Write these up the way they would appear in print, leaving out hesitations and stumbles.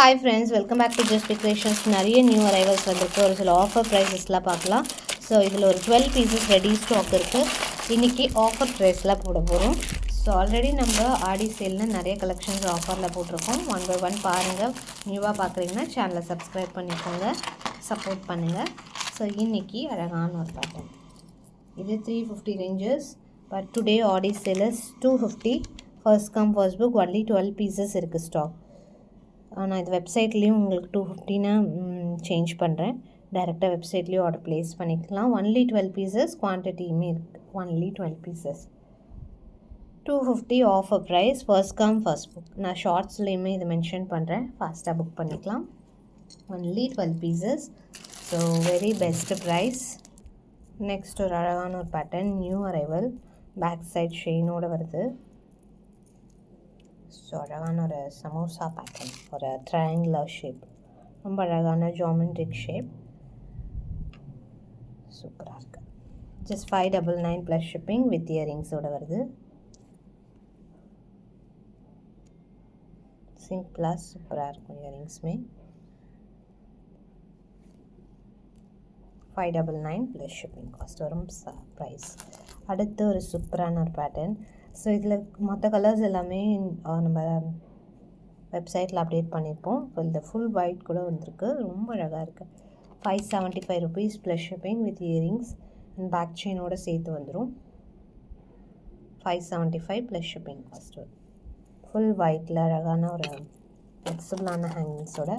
Hi friends, welcome back to Just Pick Creations. நிறைய new arrivals வந்திருக்கு. ஒரு சில ஆஃபர் ப்ரைஸஸ்லாம் பார்க்கலாம். ஸோ இதில் ஒரு 12 பீசஸ் ரெடி ஸ்டாக் இருக்குது. இன்றைக்கி ஆஃபர் ப்ரைஸில் போட போகிறோம். ஸோ ஆல்ரெடி நம்ம ஆடி சேலில் நிறைய கலெக்ஷன்ஸ் ஆஃபரில் போட்டிருக்கோம். ஒன் பை ஒன் பாருங்கள். நியூவாக பார்க்குறீங்கன்னா சேனலை சப்ஸ்கிரைப் பண்ணிக்கோங்க, சப்போர்ட் பண்ணுங்கள். ஸோ இன்றைக்கி அழகான ஒரு பேட்டர்ன். இது 350 ranges, but today Aadi sale is 250. First come first book, only 12 pieces இருக்குது ஸ்டாக். நான் இது வெப்சைட்லேயும் உங்களுக்கு 250ன்னு சேஞ்ச் பண்ணுறேன். டைரெக்டாக வெப்சைட்லேயும் ஆர்டர் ப்ளேஸ் பண்ணிக்கலாம். ஒன்லி 12 பீசஸ், குவான்டிட்டியுமே இருக்குது. Only 12 pieces, 250 offer price. First come first book. நான் ஷார்ட்ஸ்லேயுமே இதை மென்ஷன் பண்ணுறேன், ஃபாஸ்ட்டாக புக் பண்ணிக்கலாம். Only 12 pieces, so very best price. Next ஒரு அழகான ஒரு pattern, new arrival, back side ஷெயினோடு வருது. ஸோ அழகான ஒரு சமோசா பேட்டர்ன், ஒரு ட்ரையாங்குலர் ஷேப், ரொம்ப அழகான ஜாமெண்ட்ரிக் ஷேப், சூப்பராக இருக்குது. ஜஸ்ட் 599 ப்ளஸ் ஷிப்பிங் வித் இயரிங்ஸோடு வருது. சிம்பிளாக சூப்பராக இருக்கும். இயரிங்ஸுமே 599 ப்ளஸ் ஷிப்பிங் காஸ்ட் வரும் ப்ரைஸ். அடுத்து ஒரு சூப்பரான ஒரு பேட்டர்ன். ஸோ இதில் மற்ற கலர்ஸ் எல்லாமே நம்ம வெப்சைட்டில் அப்டேட் பண்ணியிருப்போம். இப்போ இந்த ஃபுல் ஒயிட் கூட வந்திருக்கு, ரொம்ப அழகாக இருக்குது. 575 rupees plus shipping with earrings and back செயினோடு சேர்த்து வந்துடும். 575 ப்ளஸ் ஷிப்பிங் காஸ்ட் வரும். ஃபுல் ஒயிட்டில் அழகான ஒரு ஃப்ளெக்சிபிளான ஹேங்கிங்ஸோட.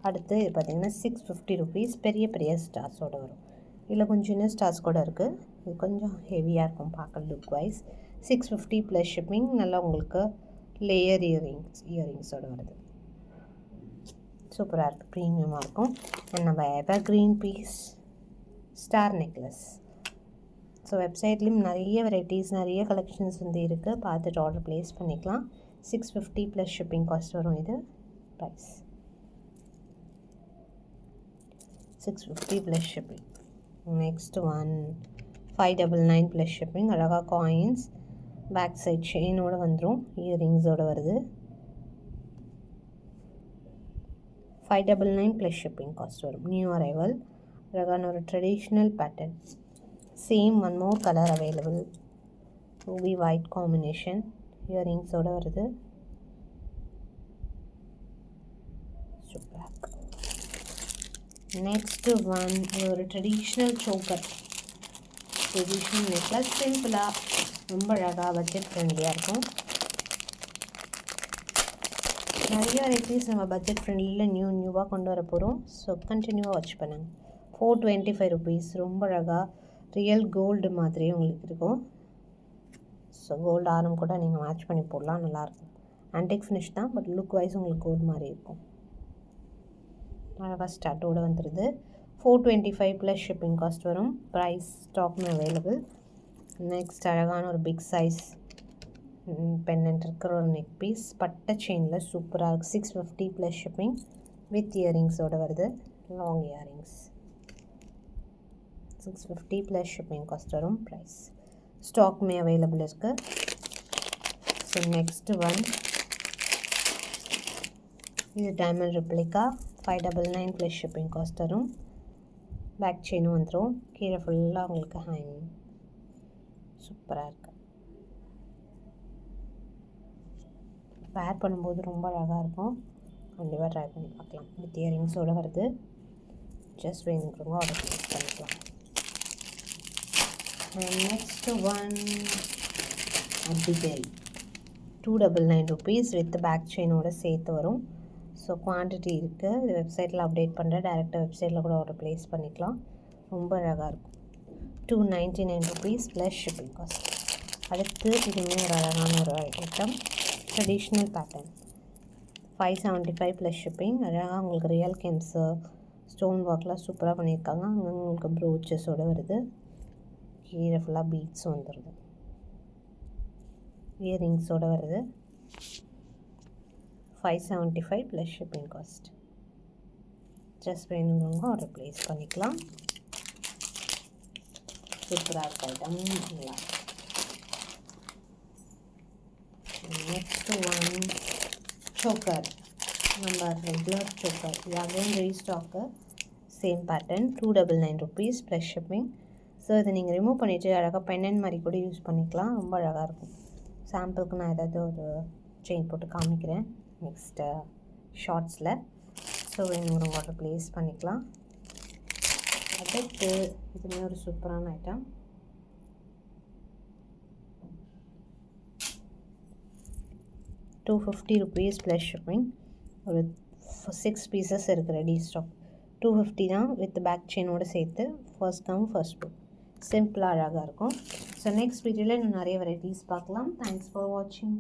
அடுத்து இது பார்த்திங்கன்னா 650 ருபீஸ், பெரிய பெரிய ஸ்டார்ஸோடு வரும். இதில் கொஞ்சம் இன்னும் ஸ்டார்ஸ் கூட இருக்குது. இது கொஞ்சம் ஹெவியாக இருக்கும் பார்க்க லுக் வைஸ். 650 plus shipping. நல்லா உங்களுக்கு லேயர் இயரிங்ஸோடு வருது. சூப்பராக இருக்குது, ப்ரீமியமாக இருக்கும். அண்ட் நம்ம evergreen piece star necklace. So வெப்சைட்லேயும் நிறைய வெரைட்டிஸ், நிறைய கலெக்ஷன்ஸ் வந்து இருக்குது. பார்த்துட்டு ஆர்டர் ப்ளேஸ் பண்ணிக்கலாம். 650 ப்ளஸ் ஷிப்பிங் காஸ்ட் வரும். இது price 650 plus shipping. Next one 599 plus shipping. அழகாக காயின்ஸ், பேக் சைட் செயினோடு வந்துடும், இயரிங்ஸோடு வருது. 599 ப்ளஸ் ஷிப்பிங் காஸ்ட் வரும். நியூ அரைவல், அழகான ஒரு traditional pattern. Same one more colour available, ruby white combination, இயரிங்ஸோடு வருது. சூப்பராக இருக்கு. நெக்ஸ்ட்டு ஒன் ஒரு ட்ரெடிஷ்னல் சோக்கர், ட்ரெடிஷ்னல் நெக்லஸ், சிம்பிளாக ரொம்ப அழகாக பட்ஜெட் ஃப்ரெண்ட்லியாக இருக்கும். நிறைய வெரைட்டிஸ் நம்ம பட்ஜெட் ஃப்ரெண்ட்லியில் நியூவாக கொண்டு வர போகிறோம். ஸோ கண்டினியூவாக வாட்ச் பண்ணுங்கள். 425 ருபீஸ், ரொம்ப அழகாக ரியல் கோல்டு மாதிரியே உங்களுக்கு இருக்கும். ஸோ கோல்டு ஆரம் கூட நீங்கள் மேட்ச் பண்ணி போடலாம், நல்லாயிருக்கும். ஆன்டிக் ஃபினிஷ் தான், பட் லுக் வைஸ் உங்களுக்கு கோல்டு மாதிரி இருக்கும். அழகாக ஸ்டார்ட்டோடு வந்துடுது. 425 ப்ளஸ் ஷிப்பிங் காஸ்ட் வரும். ப்ரைஸ் ஸ்டாக்மே அவைலபிள். நெக்ஸ்ட் அழகான ஒரு பிக் சைஸ் பென்னண்ட் இருக்கிற ஒரு நெக் பீஸ், பட்டை செயினில் சூப்பராக இருக்குது. 650 ப்ளஸ் ஷிப்பிங் வித் இயரிங்ஸோடு வருது. Long earrings 650 plus shipping cost வரும். ப்ரைஸ் ஸ்டாக்மே அவைலபிள் இருக்குது. ஸோ நெக்ஸ்ட் ஒன், இது diamond replica, 599 plus shipping cost வரும். பேக் செயினும் வந்துடும். கீழே ஃபுல்லாக உங்களுக்கு ஹேங்கிங், சூப்பராக இருக்குது. வேர் பண்ணும்போது ரொம்ப அழகாக இருக்கும். கண்டிப்பாக ட்ரை பண்ணி பார்க்கலாம். வித் இயரிங்ஸோடு வருது. ஜஸ்ட் வேணுங்கிறவங்க ஆர்டர் ப்ளேஸ் பண்ணிக்கலாம். நெக்ஸ்ட் ஒன் அட்டிகேல், 299 ருபீஸ் வித் பேக் செயினோடு சேர்த்து வரும். ஸோ குவான்டிட்டி இருக்குது, இது வெப்சைட்டில் அப்டேட் பண்ணுறேன். டேரெக்டாக வெப்சைட்டில் கூட ஆர்டர் ப்ளேஸ் பண்ணிக்கலாம். ரொம்ப அழகாக இருக்கும். 299 ருபீஸ் ப்ளஸ் ஷிப்பிங் காஸ்ட். அடுத்து இதுவுமே ஒரு அழகான ஒரு item, traditional pattern, 575 plus shipping. அழகாக உங்களுக்கு ரியல் கெம்ஸு ஸ்டோன் ஒர்க்லாம் சூப்பராக பண்ணியிருக்காங்க. அங்கே உங்களுக்கு ப்ரோச்சஸோடு வருது. கீழே ஃபுல்லாக பீட்ஸ் வந்துடுது, இயரிங்ஸோடு வருது. 575 ப்ளஸ் ஷிப்பிங் காஸ்ட். ஜஸ்ட் வேணுங்கிறவங்க ஆர்டர் ப்ளேஸ் பண்ணிக்கலாம். சூப்பராக இருக்க ஐட்டம், நல்லா. Next one choker. நம்ம ரெகுலர் சோக்கர் இது again restock same pattern 299 rupees plus shipping. So இதை நீங்கள் ரிமூவ் பண்ணிவிட்டு அழகாக பெண்ணன் மாதிரி கூட யூஸ் பண்ணிக்கலாம், ரொம்ப அழகாக இருக்கும். சாம்பிளுக்கு நான் ஏதாவது ஒரு செயின் போட்டு காமிக்கிறேன் நெக்ஸ்ட்டு ஷார்ட்ஸில். ஸோ வேணுங்கிற வாட்டர் ப்ளேஸ் பண்ணிக்கலாம். அடுத்து இதுவுமே ஒரு சூப்பரான ஐட்டம். ₹250 plus shipping. ஒரு 6 பீசஸ் இருக்குது ரெடி ஸ்டாக். 250 தான் வித் பேக் செயினோடு சேர்த்து. ஃபர்ஸ்ட் கம் ஃபர்ஸ்ட் புக், சிம்பிளாக அழகாக இருக்கும். ஸோ நெக்ஸ்ட் வீடியோவில் இன்னும் நிறைய வெரைட்டிஸ் பார்க்கலாம். தேங்க்ஸ் ஃபார் வாட்சிங்.